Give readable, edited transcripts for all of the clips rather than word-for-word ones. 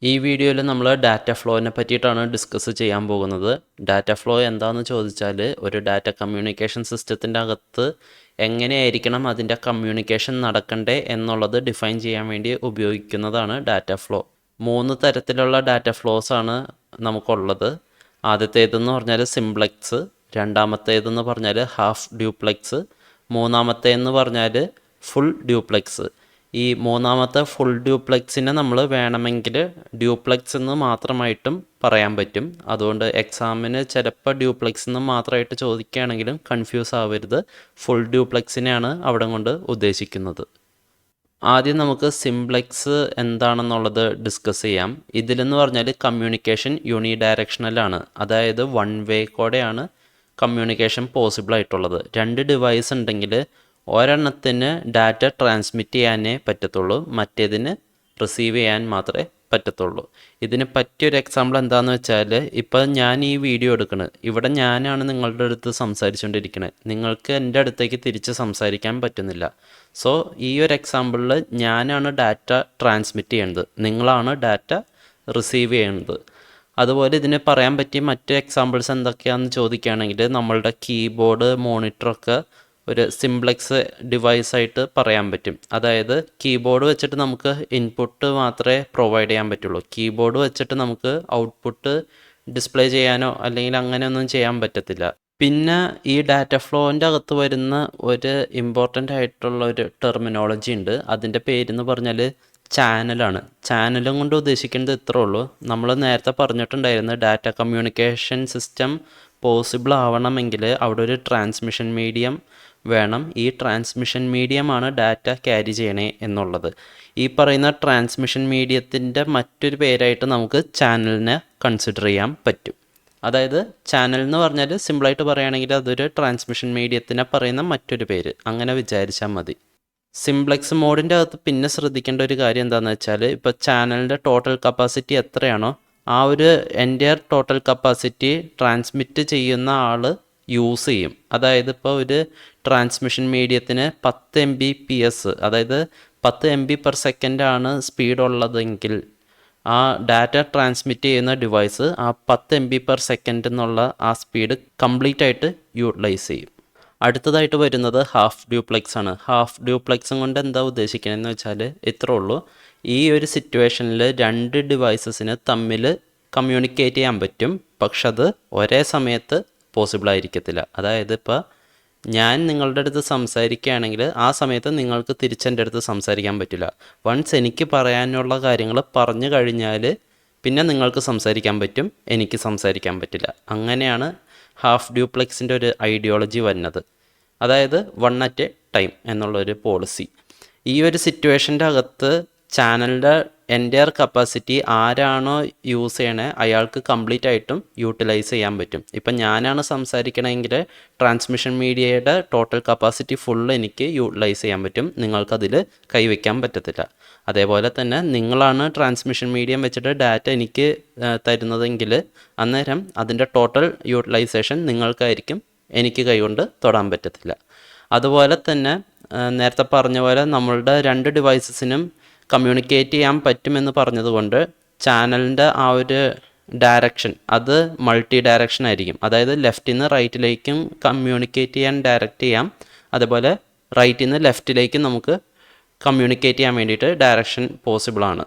ഈ വീഡിയോയിൽ നമ്മൾ ഡാറ്റ ഫ്ലോനെ പറ്റിയിട്ടാണ് ഡിസ്കസ് ചെയ്യാൻ പോകുന്നത്. ഡാറ്റ ഫ്ലോ എന്താണെന്ന് ചോദിച്ചാൽ ഒരു ഡാറ്റ കമ്മ്യൂണിക്കേഷൻ സിസ്റ്റത്തിൻ്റെ അകത്ത് എങ്ങനെയായിരിക്കണം അതിൻ്റെ കമ്മ്യൂണിക്കേഷൻ നടക്കണ്ടേ എന്നുള്ളത് ഡിഫൈൻ ചെയ്യാൻ വേണ്ടി ഉപയോഗിക്കുന്നതാണ് ഡാറ്റ ഫ്ലോ. 3 തരത്തിലുള്ള ഡാറ്റ ഫ്ലോസ് ആണ് നമുക്കുള്ളത്. ആദ്യത്തേതെന്ന് പറഞ്ഞാൽ സിംപ്ലെക്സ്, രണ്ടാമത്തേതെന്ന് പറഞ്ഞാൽ ഹാഫ് ഡ്യൂപ്ലെക്സ്, മൂന്നാമത്തേന്ന് പറഞ്ഞാൽ ഫുൾ ഡ്യൂപ്ലെക്സ്. ഈ മൂന്നാമത്തെ ഫുൾ ഡ്യൂപ്ലെക്സിനെ നമ്മൾ വേണമെങ്കിൽ ഡ്യൂപ്ലെക്സ് എന്ന് മാത്രമായിട്ടും പറയാൻ പറ്റും. അതുകൊണ്ട് എക്സാമിന് ചിലപ്പോൾ ഡ്യൂപ്ലെക്സ് എന്ന് മാത്രമായിട്ട് ചോദിക്കുകയാണെങ്കിലും കൺഫ്യൂസ് ആവരുത്. ഫുൾ ഡ്യൂപ്ലെക്സിനെയാണ് അവിടെ കൊണ്ട് ഉദ്ദേശിക്കുന്നത്. ആദ്യം നമുക്ക് സിംപ്ലെക്സ് എന്താണെന്നുള്ളത് ഡിസ്കസ് ചെയ്യാം. ഇതിലെന്ന് പറഞ്ഞാൽ കമ്മ്യൂണിക്കേഷൻ യൂണി ഡയറക്ഷണലാണ്. അതായത് വൺ വേ കൂടെയാണ് കമ്മ്യൂണിക്കേഷൻ പോസിബിൾ ആയിട്ടുള്ളത്. 2 ഡിവൈസ് ഉണ്ടെങ്കിൽ ഒരെണ്ണത്തിന് ഡാറ്റ ട്രാൻസ്മിറ്റ് ചെയ്യാനേ പറ്റത്തുള്ളൂ, മറ്റേതിന് റിസീവ് ചെയ്യാൻ മാത്രമേ പറ്റത്തുള്ളൂ. ഇതിന് പറ്റിയൊരു എക്സാമ്പിൾ എന്താണെന്ന് വെച്ചാൽ, ഇപ്പോൾ ഞാൻ ഈ വീഡിയോ എടുക്കുന്നത്, ഇവിടെ ഞാനാണ് നിങ്ങളുടെ അടുത്ത് സംസാരിച്ചുകൊണ്ടിരിക്കുന്നത്. നിങ്ങൾക്ക് എൻ്റെ അടുത്തേക്ക് തിരിച്ച് സംസാരിക്കാൻ പറ്റുന്നില്ല. സോ ഈ ഒരു എക്സാമ്പിളിൽ ഞാനാണ് ഡാറ്റ ട്രാൻസ്മിറ്റ് ചെയ്യുന്നത്, നിങ്ങളാണ് ഡാറ്റ റിസീവ് ചെയ്യുന്നത്. അതുപോലെ ഇതിന് പറയാൻ പറ്റിയ മറ്റ് എക്സാമ്പിൾസ് എന്തൊക്കെയാണെന്ന് ചോദിക്കുകയാണെങ്കിൽ, നമ്മളുടെ കീബോർഡ്, മോണിറ്ററൊക്കെ ഒരു സിംപ്ലെക്സ് ഡിവൈസായിട്ട് പറയാൻ പറ്റും. അതായത് കീബോർഡ് വെച്ചിട്ട് നമുക്ക് ഇൻപുട്ട് മാത്രമേ പ്രൊവൈഡ് ചെയ്യാൻ പറ്റുള്ളൂ. കീബോർഡ് വെച്ചിട്ട് നമുക്ക് ഔട്ട്പുട്ട് ഡിസ്പ്ലേ ചെയ്യാനോ അല്ലെങ്കിൽ അങ്ങനെയൊന്നും ചെയ്യാൻ പറ്റത്തില്ല. പിന്നെ ഈ ഡാറ്റ ഫ്ലോൻ്റെ അകത്ത് വരുന്ന ഒരു ഇമ്പോർട്ടൻ്റ് ആയിട്ടുള്ള ഒരു ടെർമിനോളജി ഉണ്ട്. അതിൻ്റെ പേരെന്ന് പറഞ്ഞാൽ ചാനലാണ്. ചാനലും കൊണ്ട് ഉദ്ദേശിക്കുന്നത് ഇത്രേ ഉള്ളൂ. നമ്മൾ നേരത്തെ പറഞ്ഞിട്ടുണ്ടായിരുന്നു, ഡാറ്റ കമ്മ്യൂണിക്കേഷൻ സിസ്റ്റം പോസിബിൾ ആവണമെങ്കിൽ അവിടെ ഒരു ട്രാൻസ്മിഷൻ മീഡിയം വേണം. ഈ ട്രാൻസ്മിഷൻ മീഡിയമാണ് ഡാറ്റ ക്യാരി ചെയ്യണേ എന്നുള്ളത്. ഈ പറയുന്ന ട്രാൻസ്മിഷൻ മീഡിയത്തിൻ്റെ മറ്റൊരു പേരായിട്ട് നമുക്ക് ചാനലിനെ കൺസിഡർ ചെയ്യാൻ പറ്റും. അതായത് ചാനൽ എന്ന് പറഞ്ഞാൽ സിമ്പിളായിട്ട് പറയുകയാണെങ്കിൽ അതൊരു ട്രാൻസ്മിഷൻ മീഡിയത്തിനെ പറയുന്ന മറ്റൊരു പേര്, അങ്ങനെ വിചാരിച്ചാൽ മതി. സിംപ്ലെക്സ് മോഡിൻ്റെ അകത്ത് പിന്നെ ശ്രദ്ധിക്കേണ്ട ഒരു കാര്യം എന്താണെന്ന് വെച്ചാൽ, ഇപ്പോൾ ചാനലിൻ്റെ ടോട്ടൽ കപ്പാസിറ്റി എത്രയാണോ ആ ഒരു എൻ്റയർ ടോട്ടൽ കപ്പാസിറ്റി ട്രാൻസ്മിറ്റ് ചെയ്യുന്ന ആൾ യൂസ് ചെയ്യും. അതായത് ഇപ്പോൾ ഒരു ട്രാൻസ്മിഷൻ മീഡിയത്തിന് 10 Mbps, അതായത് 10 MB/s ആണ് സ്പീഡുള്ളതെങ്കിൽ ആ ഡാറ്റ ട്രാൻസ്മിറ്റ് ചെയ്യുന്ന ഡിവൈസ് ആ 10 MB/s എന്നുള്ള ആ സ്പീഡ് കംപ്ലീറ്റ് ആയിട്ട് യൂട്ടിലൈസ് ചെയ്യും. അടുത്തതായിട്ട് വരുന്നത് ഹാഫ് ഡ്യൂപ്ലെക്സ് ആണ്. ഹാഫ് ഡ്യൂപ്ലെക്സും കൊണ്ട് എന്താ ഉദ്ദേശിക്കണമെന്ന് വെച്ചാൽ ഇത്രേ ഉള്ളൂ. ഈ ഒരു സിറ്റുവേഷനിൽ 2 ഡിവൈസസിന് തമ്മിൽ കമ്മ്യൂണിക്കേറ്റ് ചെയ്യാൻ പറ്റും, പക്ഷെ അത് ഒരേ സമയത്ത് പോസിബിൾ ആയിരിക്കത്തില്ല. അതായത് ഇപ്പോൾ ഞാൻ നിങ്ങളുടെ അടുത്ത് സംസാരിക്കുകയാണെങ്കിൽ ആ സമയത്ത് നിങ്ങൾക്ക് തിരിച്ചെൻ്റെ അടുത്ത് സംസാരിക്കാൻ പറ്റില്ല. വൺസ് എനിക്ക് പറയാനുള്ള കാര്യങ്ങൾ പറഞ്ഞു കഴിഞ്ഞാൽ പിന്നെ നിങ്ങൾക്ക് സംസാരിക്കാൻ പറ്റും, എനിക്ക് സംസാരിക്കാൻ പറ്റില്ല. അങ്ങനെയാണ് ഹാഫ് ഡ്യൂപ്ലെക്സിൻ്റെ ഒരു ഐഡിയോളജി വരുന്നത്. അതായത് 1 at a ടൈം എന്നുള്ളൊരു പോളിസി. ഈ ഒരു സിറ്റുവേഷൻ്റെ അകത്ത് ചാനലിൻ്റെ എൻ്റയർ കപ്പാസിറ്റി ആരാണോ യൂസ് ചെയ്യണേ അയാൾക്ക് കംപ്ലീറ്റ് ആയിട്ടും യൂട്ടിലൈസ് ചെയ്യാൻ പറ്റും. ഇപ്പം ഞാനാണ് സംസാരിക്കണമെങ്കിൽ ട്രാൻസ്മിഷൻ മീഡിയയുടെ ടോട്ടൽ കപ്പാസിറ്റി ഫുൾ എനിക്ക് യൂട്ടിലൈസ് ചെയ്യാൻ പറ്റും, നിങ്ങൾക്കതിൽ കൈവയ്ക്കാൻ പറ്റത്തില്ല. അതേപോലെ തന്നെ നിങ്ങളാണ് ട്രാൻസ്മിഷൻ മീഡിയം വെച്ചിട്ട് ഡാറ്റ എനിക്ക് തരുന്നതെങ്കിൽ അന്നേരം അതിൻ്റെ ടോട്ടൽ യൂട്ടിലൈസേഷൻ നിങ്ങൾക്കായിരിക്കും, എനിക്ക് കൈകൊണ്ട് തൊടാൻ പറ്റത്തില്ല. അതുപോലെ തന്നെ നേരത്തെ പറഞ്ഞ പോലെ നമ്മളുടെ 2 ഡിവൈസസിനും കമ്മ്യൂണിക്കേറ്റ് ചെയ്യാൻ പറ്റുമെന്ന് പറഞ്ഞതുകൊണ്ട് ചാനലിൻ്റെ ആ ഒരു ഡയറക്ഷൻ അത് മൾട്ടി ഡയറക്ഷൻ ആയിരിക്കും. അതായത് ലെഫ്റ്റിൽ നിന്ന് റൈറ്റിലേക്കും കമ്മ്യൂണിക്കേറ്റ് ചെയ്യാൻ ഡയറക്റ്റ് ചെയ്യാം, അതുപോലെ റൈറ്റിൽ നിന്ന് ലെഫ്റ്റിലേക്കും നമുക്ക് കമ്മ്യൂണിക്കേറ്റ് ചെയ്യാൻ വേണ്ടിയിട്ട് ഡയറക്ഷൻ പോസിബിളാണ്.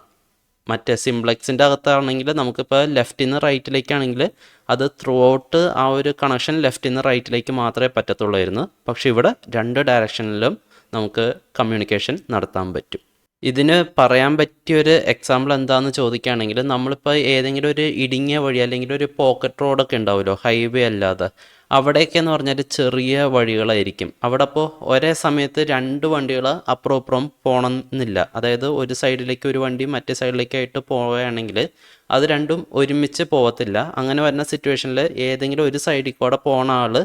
മറ്റേ സിംപ്ലെക്സിൻ്റെ അകത്താണെങ്കിൽ നമുക്കിപ്പോൾ ലെഫ്റ്റിൽ നിന്ന് റൈറ്റിലേക്കാണെങ്കിൽ അത് ത്രൂ ഔട്ട് ആ ഒരു കണക്ഷൻ ലെഫ്റ്റിൽ നിന്ന് റൈറ്റിലേക്ക് മാത്രമേ പറ്റത്തുള്ളായിരുന്നു. പക്ഷേ ഇവിടെ 2 ഡയറക്ഷനിലും നമുക്ക് കമ്മ്യൂണിക്കേഷൻ നടത്താൻ പറ്റും. ഇതിന് പറയാൻ പറ്റിയൊരു എക്സാമ്പിൾ എന്താണെന്ന് ചോദിക്കുകയാണെങ്കിൽ, നമ്മളിപ്പോൾ ഏതെങ്കിലും ഒരു ഇടുങ്ങിയ വഴി അല്ലെങ്കിൽ ഒരു പോക്കറ്റ് റോഡൊക്കെ ഉണ്ടാവുമല്ലോ, ഹൈവേ അല്ലാതെ, അവിടെയൊക്കെയെന്ന് പറഞ്ഞാൽ ചെറിയ വഴികളായിരിക്കും. അവിടെ അപ്പോൾ ഒരേ സമയത്ത് 2 വണ്ടികൾ അപ്പുറം ഇപ്പുറം പോകണമെന്നില്ല. അതായത് ഒരു സൈഡിലേക്ക് ഒരു വണ്ടി മറ്റേ സൈഡിലേക്കായിട്ട് പോവുകയാണെങ്കിൽ അത് രണ്ടും ഒരുമിച്ച് പോകത്തില്ല. അങ്ങനെ വരുന്ന സിറ്റുവേഷനിൽ ഏതെങ്കിലും ഒരു സൈഡിൽ കൂടെ പോണ ആൾ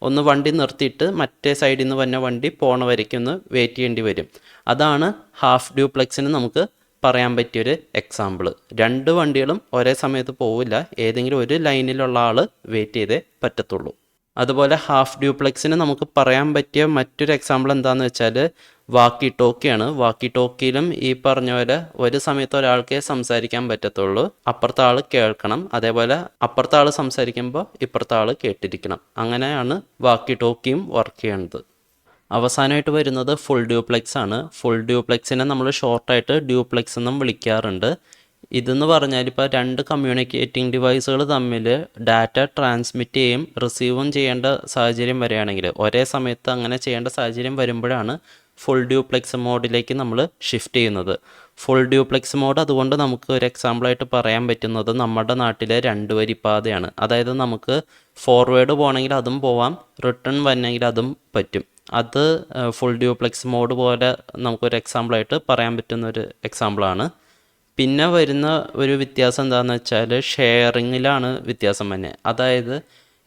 ഒന്ന് വണ്ടി നിർത്തിയിട്ട് മറ്റേ സൈഡിൽ നിന്ന് വന്ന വണ്ടി പോണ വരയ്ക്ക് ഒന്ന് വെയിറ്റ് ചെയ്യേണ്ടി വരും. അതാണ് ഹാഫ് ഡ്യൂപ്ലെക്സിന് നമുക്ക് പറയാൻ പറ്റിയൊരു എക്സാമ്പിൾ. 2 വണ്ടികളും ഒരേ സമയത്ത് പോവില്ല, ഏതെങ്കിലും ഒരു ലൈനിലുള്ള ആൾ വെയിറ്റ് ചെയ്തേ പറ്റത്തുള്ളൂ. അതുപോലെ ഹാഫ് ഡ്യൂപ്ലെക്സിന് നമുക്ക് പറയാൻ പറ്റിയ മറ്റൊരു എക്സാമ്പിൾ എന്താണെന്ന് വെച്ചാൽ വാക്കി ടോക്കിയാണ്. വാക്കി ടോക്കിയിലും ഈ പറഞ്ഞ പോലെ ഒരു സമയത്ത് ഒരാൾക്കേ സംസാരിക്കാൻ പറ്റത്തുള്ളൂ, അപ്പുറത്തെ ആൾ കേൾക്കണം. അതേപോലെ അപ്പുറത്തെ ആൾ സംസാരിക്കുമ്പോൾ ഇപ്പുറത്തെ ആൾ കേട്ടിരിക്കണം. അങ്ങനെയാണ് വാക്കി ടോക്കിയും വർക്ക് ചെയ്യുന്നത്. അവസാനമായിട്ട് വരുന്നത് ഫുൾ ഡ്യൂപ്ലെക്സ് ആണ്. ഫുൾ ഡ്യൂപ്ലെക്സിനെ നമ്മൾ ഷോർട്ടായിട്ട് ഡ്യൂപ്ലെക്സ് എന്നും വിളിക്കാറുണ്ട്. ഇതെന്ന് പറഞ്ഞാൽ ഇപ്പോൾ രണ്ട് കമ്മ്യൂണിക്കേറ്റിംഗ് ഡിവൈസുകൾ തമ്മിൽ ഡാറ്റ ട്രാൻസ്മിറ്റ് ചെയ്യും റിസീവും ചെയ്യേണ്ട സാഹചര്യം വരികയാണെങ്കിൽ, ഒരേ സമയത്ത് അങ്ങനെ ചെയ്യേണ്ട സാഹചര്യം വരുമ്പോഴാണ് ഫുൾ ഡ്യൂപ്ലെക്സ് മോഡിലേക്ക് നമ്മൾ ഷിഫ്റ്റ് ചെയ്യുന്നത്. ഫുൾ ഡ്യൂപ്ലെക്സ് മോഡ് അതുകൊണ്ട് നമുക്ക് ഒരു എക്സാമ്പിളായിട്ട് പറയാൻ പറ്റുന്നത് നമ്മുടെ നാട്ടിലെ 2 വരി പാതയാണ്. അതായത് നമുക്ക് ഫോർവേഡ് പോകണമെങ്കിൽ അതും പോവാം, റിട്ടേൺ വരണമെങ്കിൽ അതും പറ്റും. അത് ഫുൾ ഡ്യൂപ്ലെക്സ് മോഡ് പോലെ നമുക്കൊരു എക്സാമ്പിളായിട്ട് പറയാൻ പറ്റുന്ന ഒരു എക്സാമ്പിളാണ്. പിന്നെ വരുന്ന ഒരു വ്യത്യാസം എന്താണെന്ന് വെച്ചാൽ ഷെയറിങ്ങിലാണ് വ്യത്യാസം തന്നെ. അതായത്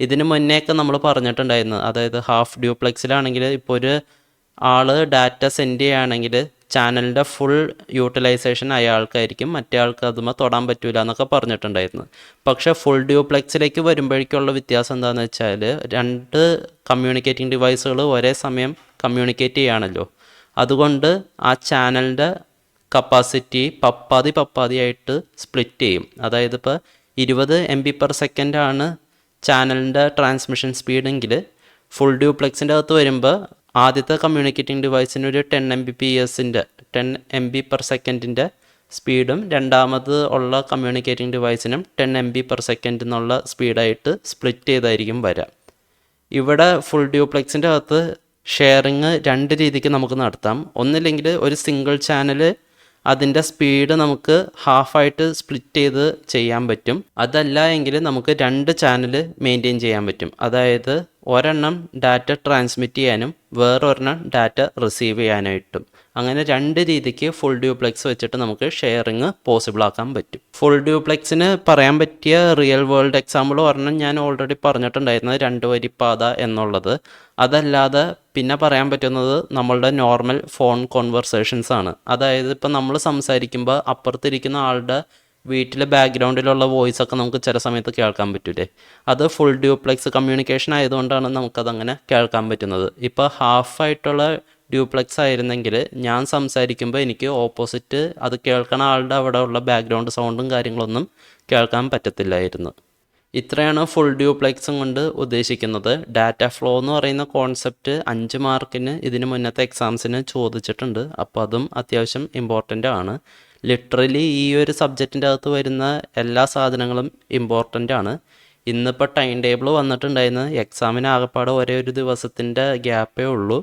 ഇതിന് മുന്നേയൊക്കെ നമ്മൾ പറഞ്ഞിട്ടുണ്ടായിരുന്നു, അതായത് ഹാഫ് ഡ്യൂപ്ലെക്സിലാണെങ്കിൽ ഇപ്പോൾ ഒരു ആൾ ഡാറ്റ സെൻഡ് ചെയ്യുകയാണെങ്കിൽ ചാനലിൻ്റെ ഫുൾ യൂട്ടിലൈസേഷൻ അയാൾക്കായിരിക്കും, മറ്റേ ആൾക്ക് അതുമ്പോൾ തൊടാൻ പറ്റില്ല എന്നൊക്കെ പറഞ്ഞിട്ടുണ്ടായിരുന്നു. പക്ഷേ ഫുൾ ഡ്യൂപ്ലെക്സിലേക്ക് വരുമ്പോഴേക്കുള്ള വ്യത്യാസം എന്താണെന്ന് വെച്ചാൽ 2 കമ്മ്യൂണിക്കേറ്റിംഗ് ഡിവൈസുകൾ ഒരേ സമയം കമ്മ്യൂണിക്കേറ്റ് ചെയ്യുകയാണല്ലോ. അതുകൊണ്ട് ആ ചാനലിൻ്റെ കപ്പാസിറ്റി പപ്പാതിയായിട്ട് സ്പ്ലിറ്റ് ചെയ്യും. അതായത് ഇപ്പോൾ 20 MB/s ആണ് ചാനലിൻ്റെ ട്രാൻസ്മിഷൻ സ്പീഡെങ്കിൽ ഫുൾ ഡ്യൂപ്ലെക്സിൻ്റെ അകത്ത് വരുമ്പോൾ ആദ്യത്തെ കമ്മ്യൂണിക്കേറ്റിംഗ് ഡിവൈസിന് ഒരു 10 MB/s സ്പീഡും രണ്ടാമത് ഉള്ള കമ്മ്യൂണിക്കേറ്റിംഗ് ഡിവൈസിനും 10 MB/s എന്നുള്ള സ്പീഡായിട്ട് സ്പ്ലിറ്റ് ചെയ്തായിരിക്കും വരാം. ഇവിടെ ഫുൾ ഡ്യൂപ്ലെക്സിൻ്റെ അകത്ത് ഷെയറിങ് 2 രീതിക്ക് നമുക്ക് നടത്താം. ഒന്നില്ലെങ്കിൽ ഒരു സിംഗിൾ ചാനൽ അതിൻ്റെ സ്പീഡ് നമുക്ക് ഹാഫായിട്ട് സ്പ്ലിറ്റ് ചെയ്ത് ചെയ്യാൻ പറ്റും. അതല്ല എങ്കിൽ നമുക്ക് 2 ചാനൽ മെയിൻറ്റെയിൻ ചെയ്യാൻ പറ്റും. അതായത് ഒരെണ്ണം ഡാറ്റ ട്രാൻസ്മിറ്റ് ചെയ്യാനും വേറൊരെണ്ണം ഡാറ്റ റിസീവ് ചെയ്യാനായിട്ടും. അങ്ങനെ 2 രീതിക്ക് ഫുൾ ഡ്യൂപ്ലെക്സ് വെച്ചിട്ട് നമുക്ക് ഷെയറിങ് പോസിബിൾ ആക്കാൻ പറ്റും. ഫുൾ ഡ്യൂപ്ലെക്സിന് പറയാൻ പറ്റിയ റിയൽ വേൾഡ് എക്സാമ്പിൾ ഒരെണ്ണം ഞാൻ ഓൾറെഡി പറഞ്ഞിട്ടുണ്ടായിരുന്നു, 2 വരി പാത എന്നുള്ളത്. അതല്ലാതെ പിന്നെ പറയാൻ പറ്റുന്നത് നമ്മളുടെ നോർമൽ ഫോൺ കോൺവെർസേഷൻസ് ആണ്. അതായത് ഇപ്പം നമ്മൾ സംസാരിക്കുമ്പോൾ അപ്പുറത്തിരിക്കുന്ന ആളുടെ വീട്ടിലെ ബാക്ക്ഗ്രൗണ്ടിലുള്ള വോയിസ് ഒക്കെ നമുക്ക് ചില സമയത്ത് കേൾക്കാൻ പറ്റൂലേ. അത് ഫുൾ ഡ്യൂപ്ലെക്സ് കമ്മ്യൂണിക്കേഷൻ ആയതുകൊണ്ടാണ് നമുക്കതങ്ങനെ കേൾക്കാൻ പറ്റുന്നത്. ഇപ്പോൾ ഹാഫായിട്ടുള്ള ഡ്യൂപ്ലെക്സ് ആയിരുന്നെങ്കിൽ ഞാൻ സംസാരിക്കുമ്പോൾ എനിക്ക് ഓപ്പോസിറ്റ് അത് കേൾക്കണ ആളുടെ അവിടെ ഉള്ള ബാക്ക്ഗ്രൗണ്ട് സൗണ്ടും കാര്യങ്ങളൊന്നും കേൾക്കാൻ പറ്റത്തില്ലായിരുന്നു. ഇത്രയാണ് ഫുൾ ഡ്യൂപ്ലെക്സും കൊണ്ട് ഉദ്ദേശിക്കുന്നത്. ഡാറ്റ ഫ്ലോ എന്ന് പറയുന്ന കോൺസെപ്റ്റ് 5 മാർക്കിന് ഇതിന് മുന്നത്തെ എക്സാംസിന് ചോദിച്ചിട്ടുണ്ട്. അപ്പോൾ അതും അത്യാവശ്യം ഇമ്പോർട്ടൻ്റ് ആണ്. ലിറ്ററലി ഈ ഒരു സബ്ജക്റ്റിൻ്റെ അകത്ത് വരുന്ന എല്ലാ സാധനങ്ങളും ഇമ്പോർട്ടൻ്റ് ആണ്. ഇന്നിപ്പോൾ ടൈം ടേബിൾ വന്നിട്ടുണ്ടായിരുന്നു, എക്സാമിന് ആകെപ്പാടെ ഒരേ ഒരു ദിവസത്തിൻ്റെ ഗ്യാപ്പേ ഉള്ളൂ.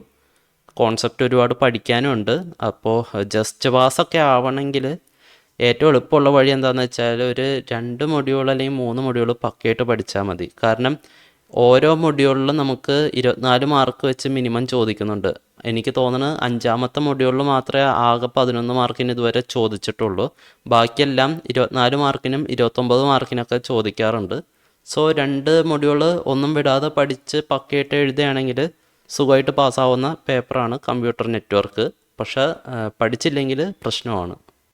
കോൺസെപ്റ്റ് ഒരുപാട് പഠിക്കാനുണ്ട്. അപ്പോൾ ജസ്റ്റ് പാസ്സൊക്കെ ആവണമെങ്കിൽ ഏറ്റവും എളുപ്പമുള്ള വഴി എന്താണെന്ന് വെച്ചാൽ ഒരു 2 മൊഡ്യൂൾ അല്ലെങ്കിൽ 3 മൊഡ്യൂൾ പക്കയായിട്ട് പഠിച്ചാൽ മതി. കാരണം ഓരോ മൊഡ്യൂളിലും നമുക്ക് 24 മാർക്ക് വെച്ച് മിനിമം ചോദിക്കുന്നുണ്ട്. എനിക്ക് തോന്നുന്നത് 5ാമത്തെ മൊഡ്യൂളിൽ മാത്രമേ ആകെ 11 മാർക്കിന് ഇതുവരെ ചോദിച്ചിട്ടുള്ളൂ. ബാക്കിയെല്ലാം 24 മാർക്കിനും 29 മാർക്കിനൊക്കെ ചോദിക്കാറുണ്ട്. സോ 2 മൊഡ്യൂൾ ഒന്നും വിടാതെ പഠിച്ച് പക്കയായിട്ട് എഴുതുകയാണെങ്കിൽ സുഖമായിട്ട് പാസ്സാവുന്ന പേപ്പറാണ് കമ്പ്യൂട്ടർ നെറ്റ്വർക്ക്. പക്ഷേ പഠിച്ചില്ലെങ്കിൽ പ്രശ്നമാണ്.